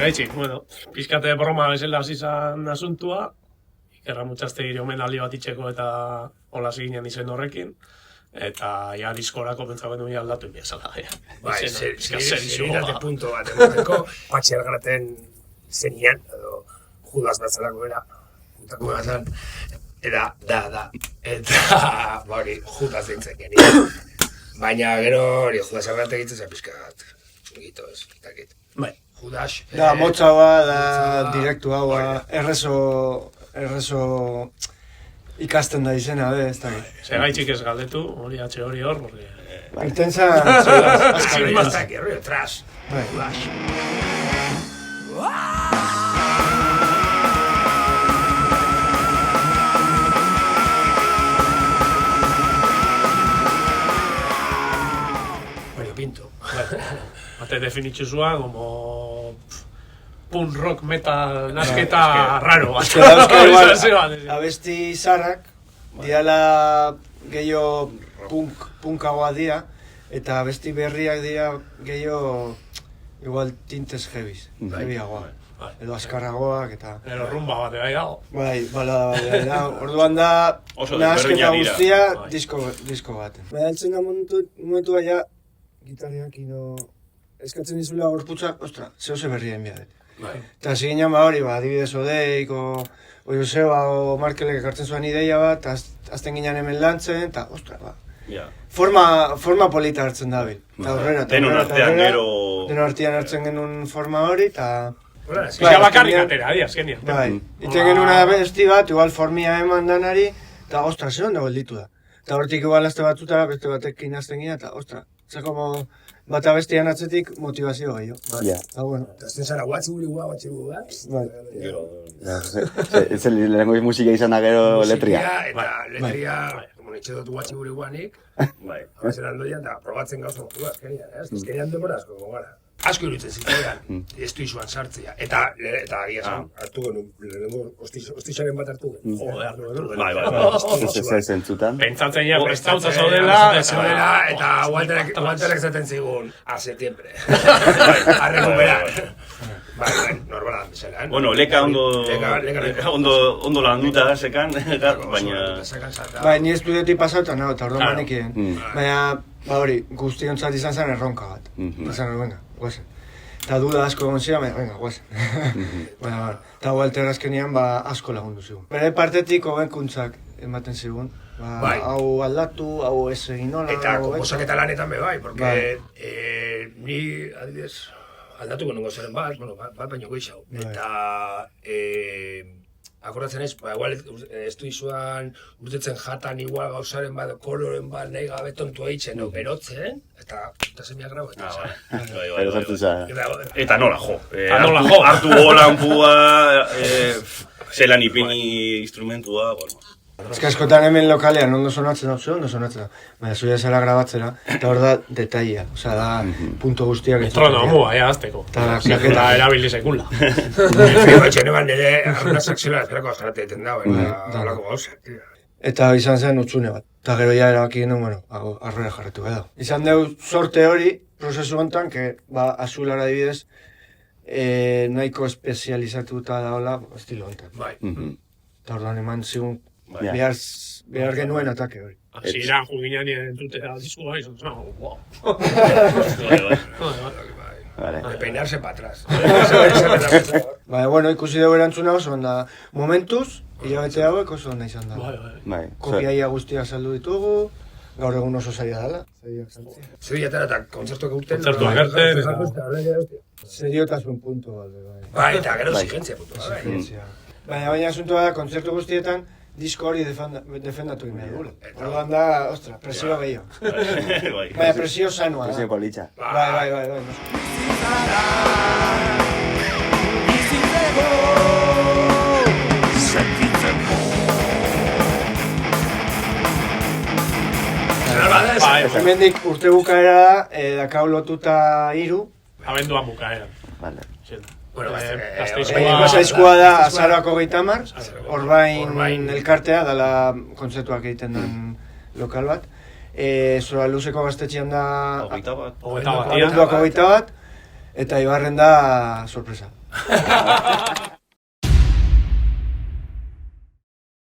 gaitxik, bueno, pizkate broma bezala hasi zan asuntua, Ikerra Mutxaztegiri omenaldi bat itxeko eta hola ziginen izen horrekin, eta ja diskorako pentsako duen aldatu inbiazala. Bai, seritate punto bat emateko, Patxi Argaraten zenian, edo Judas batzalako era, puntako gazan, eta hori, Judas dintzen genien. Baina gero hori, Judas Argarate egitzen zen pizkat, egito ez, itakit. Bai. Judas... Da, motza hua, da, direktu hau, errezo ikasten da izena, ez da. Segaitxik ez galdetu, hori hori hor, porque... Irtenza... Azkari bastak, erro, tras. Judas. Pinto. Bate definitzu zua, como punk rock metal nasketa raro. Abesti zarrak, diala gehiago punkagoa dira, eta abesti berriak dira gehiago igual tintes heavyagoa. Edo askarragoak eta... Ero rumba bat bai dago. Bai, balada bat bai dago. Orduan da, nasketa guztia disko baten. Baina altzen da momentu baina, gitarriak ino... Eskatzen izula gorputza, ostra, zehose berrien biade. Eta ziginan hori, adibidez Odeik, o Joseba, o Markelek ekartzen zuen ideia bat, azten ginen hemen lantzen, eta ostra, forma polita hartzen dabil. Eta horrela, denon artean gero... Denon artean hartzen genuen forma hori, eta... Pizka bakarrik atera, azkenia. Bai, iten genuen abesti bat, igual formia eman danari, eta ostra, zer ondo gelditu da. Eta hortik igual azte batzutara, beste batekin azten gina, eta ostra, zer como... Bat abestian atzetik motivazio gehiago. Eta bueno. Eta azten zara guatxigurigua. Bai. Ez lehenko musika izan da gero letria. Eta letria, como nitxe dut guatxiguriguanik, abazeran doian, eta probatzen gauzan motu azkenian, ez? Azkenian denbora asko gara. Asko iruditzen zitzean, ez du izuan sartzea. Eta agia zan, hartu genuen, lehenengo ostizaren bat hartu genuen. Joder, Bai. Zentzutan. Pentsatzen ja, prestautza zaudela, eta Walterek zaten zigun, a septiembre. A recuperar. Bai, normalan bezala, Bueno, leka ondo landuta sekan, baina... Bai, ni estudioti pasauta nago, eta orduan manekien. Baina, hori, guztiontzat izan zen erronka bat. Izan, venga, guazen. Eta duda asko egon ziren, venga, guazen. Eta Walter azkenian asko lagundu zigun. Bere partetik hobekuntzak ematen zigun. Hau aldatu, hau ez egin nola. Eta komposak eta lanetan be bai, porque ni, adibidez, aldatuko nungo zeren bat baino gehiago. Eta akordatzen ez, igual ez du izuan urtetzen jatan igual gauzaren bat, koloren bat nahi gabe tontua eitzen, berotzen, eta semiak grau, eta Eta nola jo. Hartu golan pua, zelan ipini instrumentua, bueno. Ez que askotan hemen lokalean ondo sonatzen da, baina zuia zela grabatzera, eta hor da detaila, osea da punto guztiak... Metronomua, azteko. Eta erabili sekula. Batxen eban nire arruna sakziola ezkerako ajarate egiten da, halako gauza. Eta izan zen utxune bat, eta gero ja erabaki genuen, arroera jarretu edo. Izan deu sorte hori, prozesu honetan, azulara adibidez, nahiko espezializatuta daola estilo honetan. Bai. Eta orduan eman zigun behar genuen atake hori. Ziran juginan entutera diskoa izan, wow. De peinarse para atrás. Bueno, ikusi dugu erantzuna oso onda momentuz, hilabete hauek oso onda izan da. Kopiaia guztiak saldu ditugu, gaur egun oso zaila dela. Zeriatara eta kontzertuak urten. Kontzertuak urten. Seriotasun puntu bat. Bai, eta gero exigentzia puntu bat. Baina kontzertua da, kontzertu guztietan, disko hori defendatu egin behar dugula. Orduan da, ostra, presio gehiago. Baina presio sanoa da. Presio politxa. Bai. Hemendik urte bukaera da, dakau lotuta 3. Abenduan bukaeran. Gasteizkoa da azaroako 30, Orbain elkartea, dala kontzertuak egiten den lokal bat. Zora luzeko gaztetxean da... Hogeita bat. Abenduako 21, eta Ibarren da sorpresa.